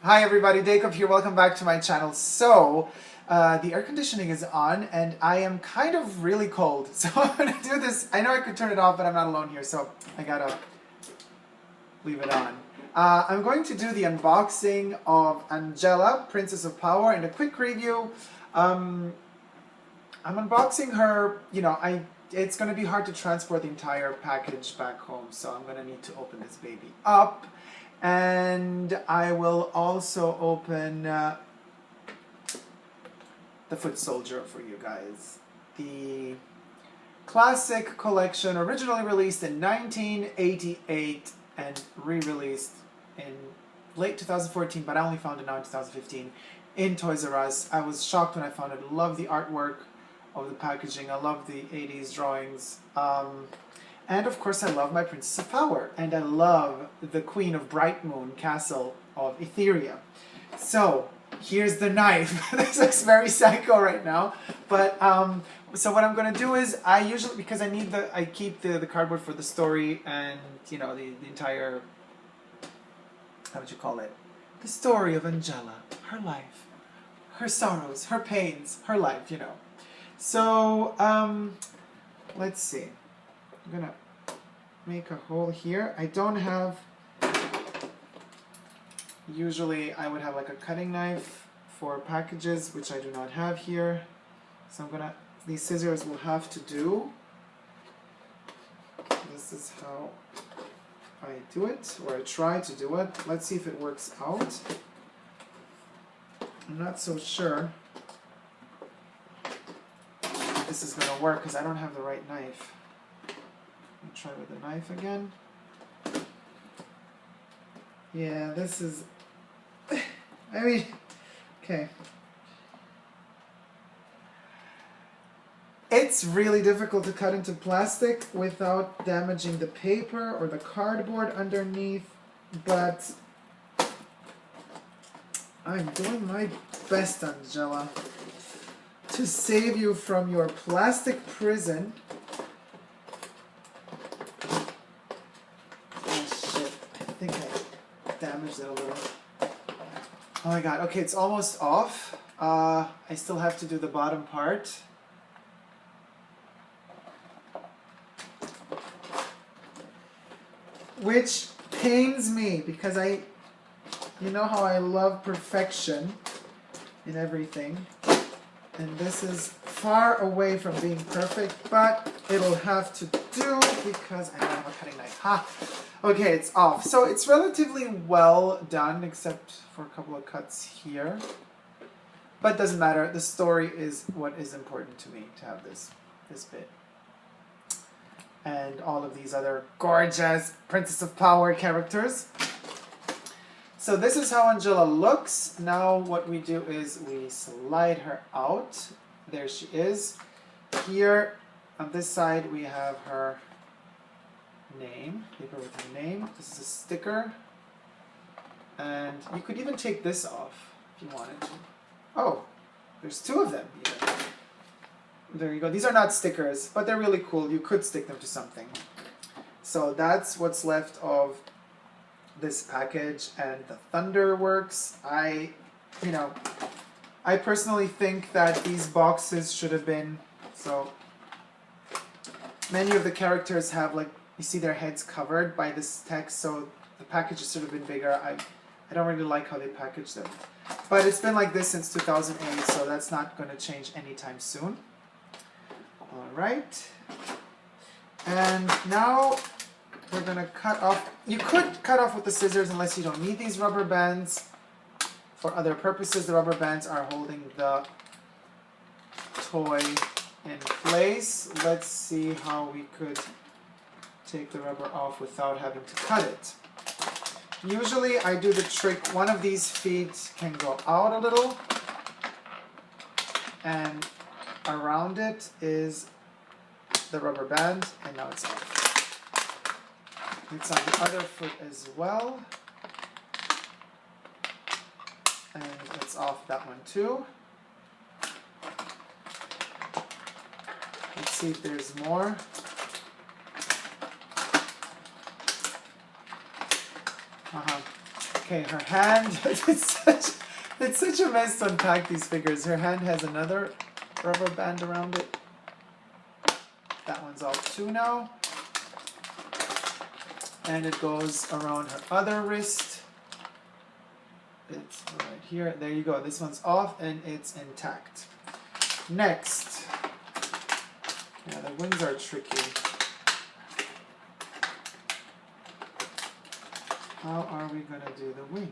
Hi everybody, Dacob here. Welcome back to my channel. So, the air conditioning is on and I am kind of really cold. So I'm going to do this. I know I could turn it off, but I'm not alone here, so I gotta leave it on. I'm going to do the unboxing of Angella, Princess of Power, and a quick review. I'm unboxing her, it's going to be hard to transport the entire package back home, so I'm going to need to open this baby up. And I will also open the foot soldier for you guys. The classic collection, originally released in 1988 and re-released in late 2014, but I only found it now in 2015 in Toys R Us. I was shocked when I found it. I love the artwork of the packaging. I love the 80s drawings. And of course I love my Princess of Power, and I love the Queen of Bright Moon Castle of Etheria. So, here's the knife. This looks very psycho right now, but so what I'm going to do is, I usually, because I keep the cardboard for the story and, the entire, how would you call it? The story of Angella, her life, her sorrows, her pains, her life, So, let's see. I'm gonna make a hole here. I don't have, usually I would have like a cutting knife for packages, which I do not have here. So these scissors will have to do. This is how I do it, or I try to do it. Let's see if it works out. I'm not so sure if this is gonna work because I don't have the right knife. Try with the knife again. Yeah, this is, okay. It's really difficult to cut into plastic without damaging the paper or the cardboard underneath, but I'm doing my best, Angella, to save you from your plastic prison. I think I damaged it a little. Oh my god, okay, it's almost off. I still have to do the bottom part. Which pains me, because you know how I love perfection in everything. And this is far away from being perfect, but it'll have to do because I don't have a cutting knife. Ha! Okay, it's off. So it's relatively well done, except for a couple of cuts here. But doesn't matter. The story is what is important to me, to have this bit. And all of these other gorgeous Princess of Power characters. So this is how Angella looks. Now what we do is we slide her out. There she is. Here on this side we have her name, paper with her name. This is a sticker. And you could even take this off if you wanted to. Oh, there's two of them even. There you go. These are not stickers, but they're really cool. You could stick them to something. So that's what's left of this package, and the thunder works. I personally think that these boxes should have been, so many of the characters have, like, you see their heads covered by this text, so the package should have been bigger. I don't really like how they package them. But it's been like this since 2008, so that's not going to change anytime soon. Alright. And now we're going to cut off. You could cut off with the scissors unless you don't need these rubber bands. For other purposes, the rubber bands are holding the toy in place. Let's see how we could take the rubber off without having to cut it. Usually I do the trick, one of these feet can go out a little, and around it is the rubber band, and now it's off. It's on the other foot as well. And it's off that one too. Let's see if there's more. Okay, her hand, it's such a mess to unpack these figures. Her hand has another rubber band around it. That one's off too now. And it goes around her other wrist. It's right here. There you go. This one's off and it's intact. Next. Yeah, the wings are tricky. How are we going to do the wings?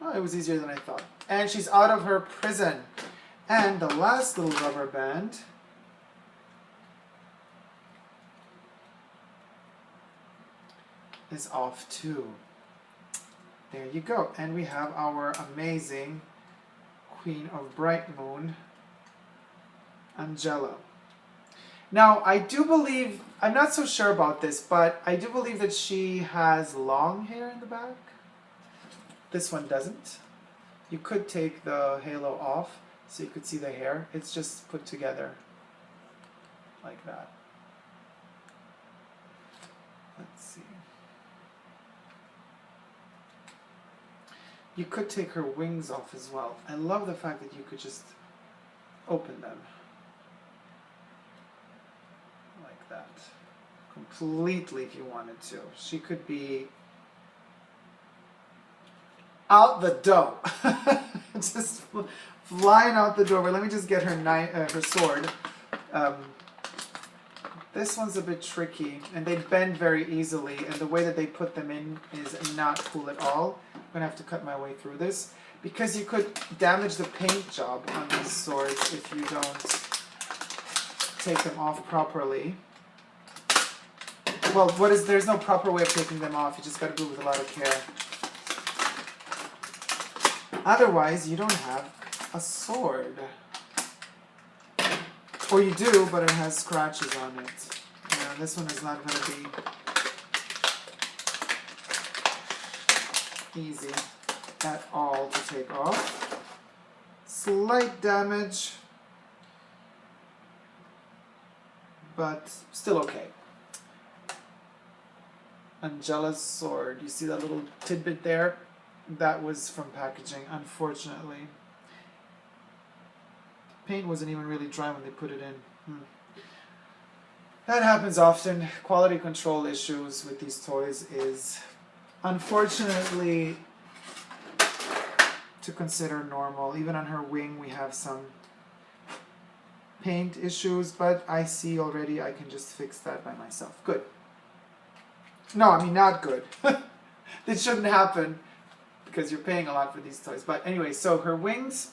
Oh, it was easier than I thought. And she's out of her prison. And the last little rubber band is off too. There you go. And we have our amazing Queen of Bright Moon, Angella. Now, I do believe, I'm not so sure about this, but I do believe that she has long hair in the back. This one doesn't. You could take the halo off so you could see the hair. It's just put together like that. Let's see. You could take her wings off as well. I love the fact that you could just open them. Like that. Completely if you wanted to. She could be out the door. Just flying out the door. But let me just get her her sword. This one's a bit tricky, and they bend very easily, and the way that they put them in is not cool at all. I'm gonna have to cut my way through this, because you could damage the paint job on these swords if you don't take them off properly. Well, there's no proper way of taking them off. You just gotta do it with a lot of care. Otherwise, you don't have a sword. Or you do, but it has scratches on it. Yeah, this one is not going to be easy at all to take off. Slight damage, but still okay. Angella's sword. You see that little tidbit there? That was from packaging, unfortunately. Paint wasn't even really dry when they put it in. That happens often. Quality control issues with these toys is unfortunately to consider normal. Even on her wing we have some paint issues, but I see already I can just fix that by myself. Good. No, I mean not good. It shouldn't happen because you're paying a lot for these toys. But anyway, so her wings...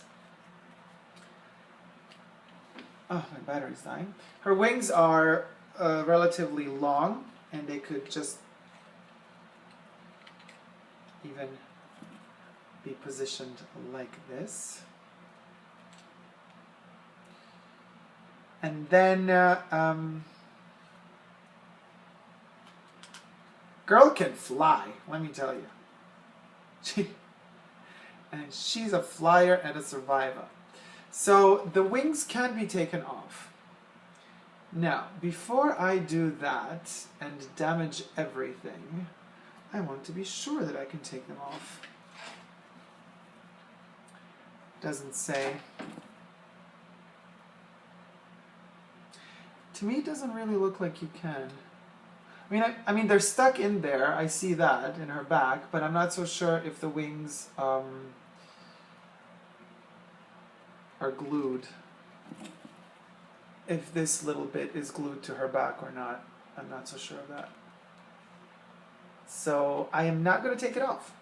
Oh, my battery's dying. Her wings are relatively long, and they could just even be positioned like this. And then, girl can fly, let me tell you. And she's a flyer and a survivor. So the wings can be taken off. Now, before I do that and damage everything, I want to be sure that I can take them off. Doesn't say. To me, it doesn't really look like you can. I mean, they're stuck in there. I see that in her back, but I'm not so sure if the wings are glued. If this little bit is glued to her back or not, I'm not so sure of that. So I am not going to take it off.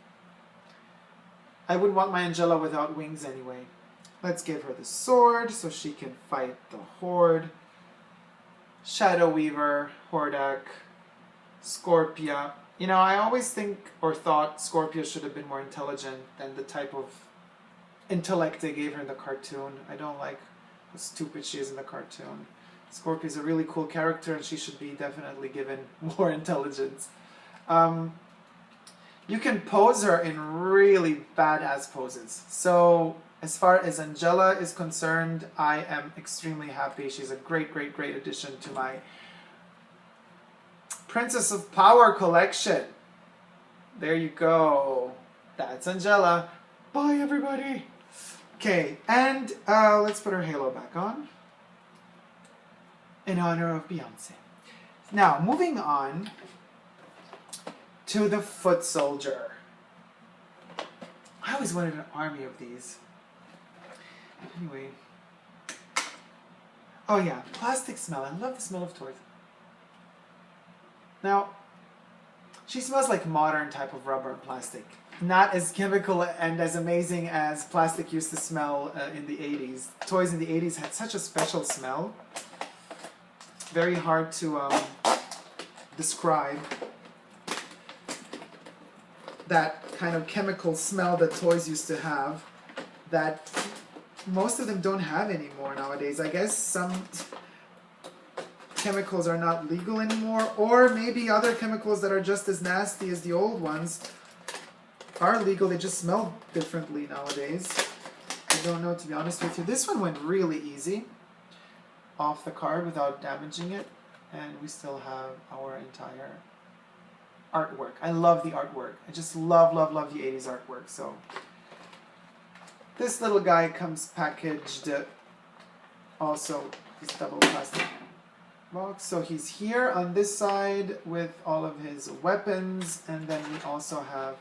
I wouldn't want my Angella without wings anyway. Let's give her the sword so she can fight the Horde. Shadow Weaver, Hordak, Scorpia. You know, I always think or thought Scorpia should have been more intelligent than the type of intellect they gave her in the cartoon. I don't like how stupid she is in the cartoon. Scorpia is a really cool character and she should be definitely given more intelligence. You can pose her in really badass poses. So as far as Angella is concerned, I am extremely happy. She's a great, great, great addition to my Princess of Power collection. There you go. That's Angella. Bye, everybody. Okay, and let's put our halo back on in honor of Beyonce. Now, moving on to the foot soldier. I always wanted an army of these. Anyway. Oh yeah, plastic smell. I love the smell of toys. Now, she smells like modern type of rubber and plastic. Not as chemical and as amazing as plastic used to smell in the 80s. Toys in the 80s had such a special smell. Very hard to describe. That kind of chemical smell that toys used to have that most of them don't have anymore nowadays. I guess some chemicals are not legal anymore, or maybe other chemicals that are just as nasty as the old ones are legal. They just smell differently nowadays. I don't know, to be honest with you. This one went really easy off the card without damaging it, and we still have our entire artwork. I love the artwork. I just love the 80s artwork. So this little guy comes packaged also, he's double plastic box. So he's here on this side with all of his weapons, and then we also have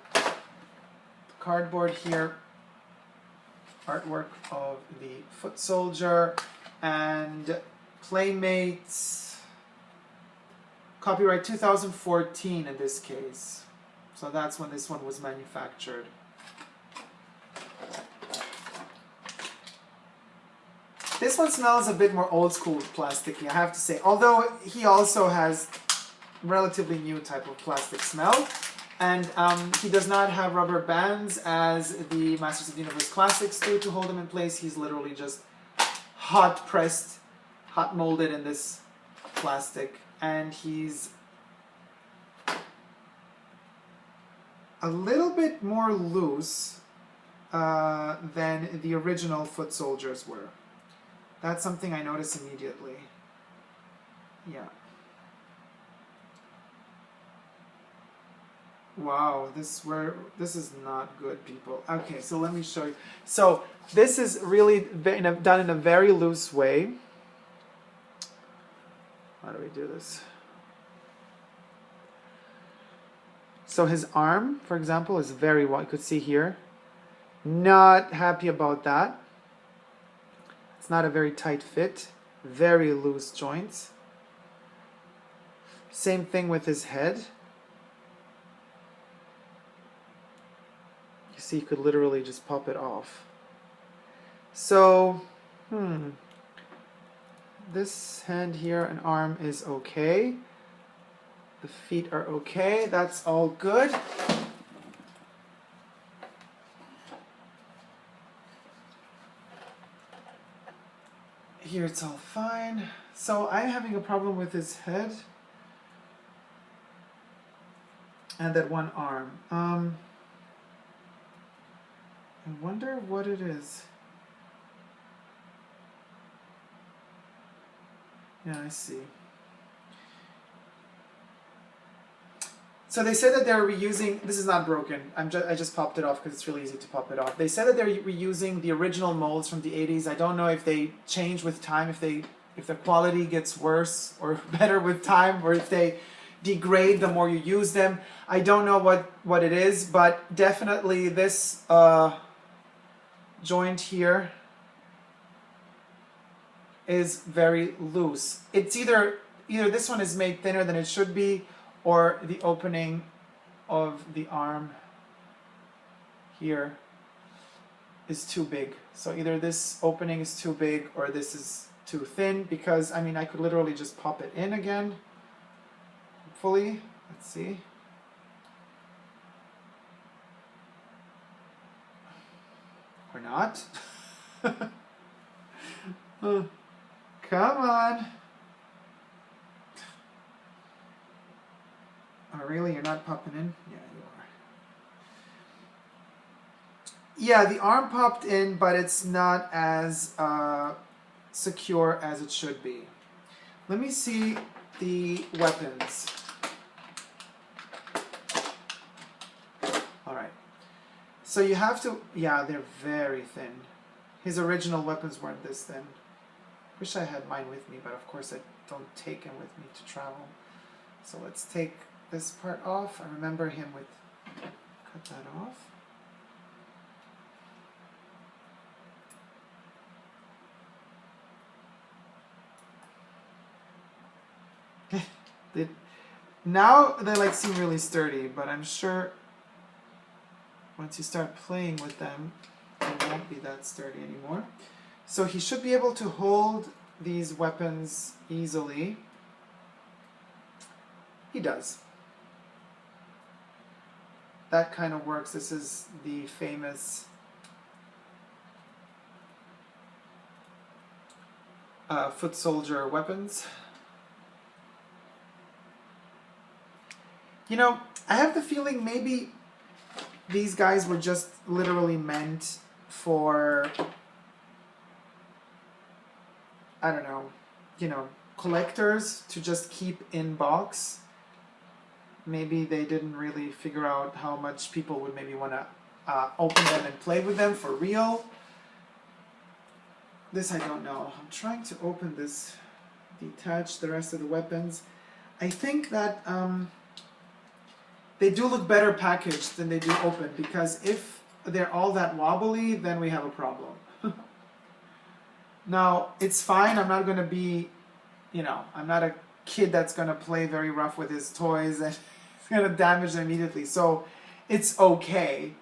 cardboard here, artwork of the foot soldier and Playmates. Copyright 2014 in this case. So that's when this one was manufactured. This one smells a bit more old school plasticky, I have to say. Although he also has relatively new type of plastic smell. And he does not have rubber bands as the Masters of the Universe Classics do to hold him in place. He's literally just hot pressed, hot molded in this plastic. And he's a little bit more loose than the original foot soldiers were. That's something I noticed immediately. Yeah. Wow, this is not good, people. Okay, so let me show you. So this is really done in a very loose way. How do we do this? So his arm, for example, is very wide. You could see here. Not happy about that. It's not a very tight fit. Very loose joints. Same thing with his head. You see, you could literally just pop it off. So, this hand here and arm is okay. The feet are okay. That's all good. Here it's all fine. So I'm having a problem with his head and that one arm. I wonder what it is. Yeah, I see. So they said that they're reusing, this is not broken, I just popped it off because it's really easy to pop it off. They said that they're reusing the original molds from the 80s. I don't know if they change with time, if the quality gets worse or better with time, or if they degrade the more you use them. I don't know what it is, but definitely this joint here is very loose. It's either this one is made thinner than it should be, or the opening of the arm here is too big. So either this opening is too big or this is too thin, because I mean I could literally just pop it in again. Hopefully, let's see. Or not. Come on. Oh, really? You're not popping in? Yeah, you are. Yeah, the arm popped in, but it's not as secure as it should be. Let me see the weapons. So you have to, yeah, they're very thin. His original weapons weren't this thin. Wish I had mine with me, but of course I don't take him with me to travel. So let's take this part off. I remember him with, cut that off. Now they like seem really sturdy, but I'm sure once you start playing with them, they won't be that sturdy anymore. So he should be able to hold these weapons easily. He does. That kind of works. This is the famous foot soldier weapons. You know, I have the feeling maybe these guys were just literally meant for, I don't know, you know, collectors to just keep in box. Maybe they didn't really figure out how much people would maybe want to open them and play with them for real. This I don't know. I'm trying to open this, detach the rest of the weapons. I think that they do look better packaged than they do open, because if they're all that wobbly, then we have a problem. Now, it's fine. I'm not going to be, you know, I'm not a kid that's going to play very rough with his toys and it's going to damage them immediately. So it's okay.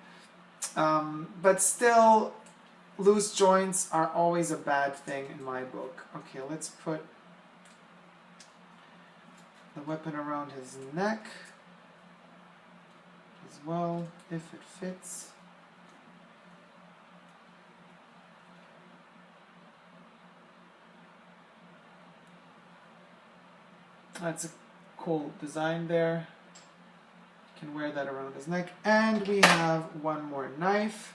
But still, loose joints are always a bad thing in my book. Okay, let's put the weapon around his neck as well, if it fits. That's a cool design there. Can wear that around his neck. And we have one more knife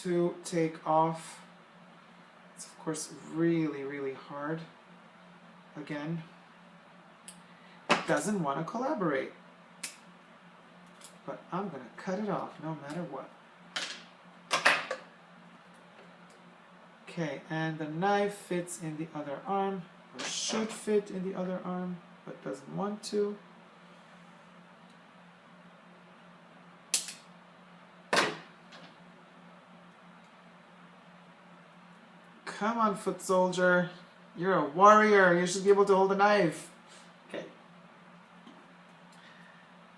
to take off. It's of course really, really hard. Again, it doesn't want to collaborate. But I'm going to cut it off no matter what. Okay, and the knife fits in the other arm, or should fit in the other arm, but doesn't want to. Come on, foot soldier. You're a warrior. You should be able to hold a knife. Okay.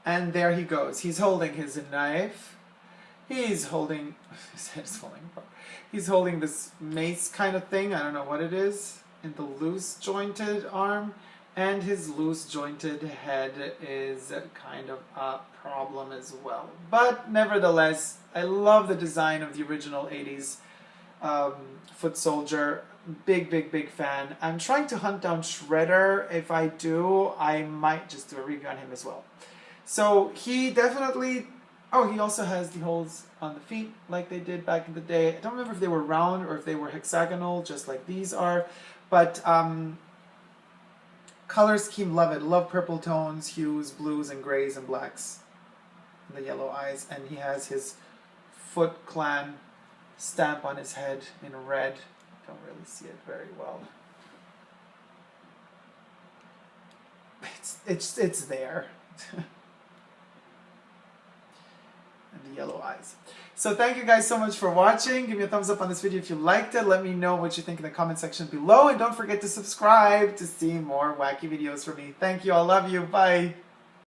And there he goes. He's holding his knife. He's holding... His head's falling apart. He's holding this mace kind of thing. I don't know what it is. In the loose jointed arm. And his loose jointed head is kind of a problem as well. But nevertheless, I love the design of the original 80s foot soldier. Big, big, big fan. I'm trying to hunt down Shredder. If I do, I might just do a review on him as well. So he definitely... Oh, he also has the holes on the feet like they did back in the day. I don't remember if they were round or if they were hexagonal, just like these are. But color scheme, love it. Love purple tones, hues, blues, and grays and blacks. And the yellow eyes. And he has his Foot Clan stamp on his head in red. Don't really see it very well. It's there. And the yellow eyes. So thank you guys so much for watching. Give me a thumbs up on this video if you liked it. Let me know what you think in the comment section below. And don't forget to subscribe to see more wacky videos from me. Thank you. I love you. Bye.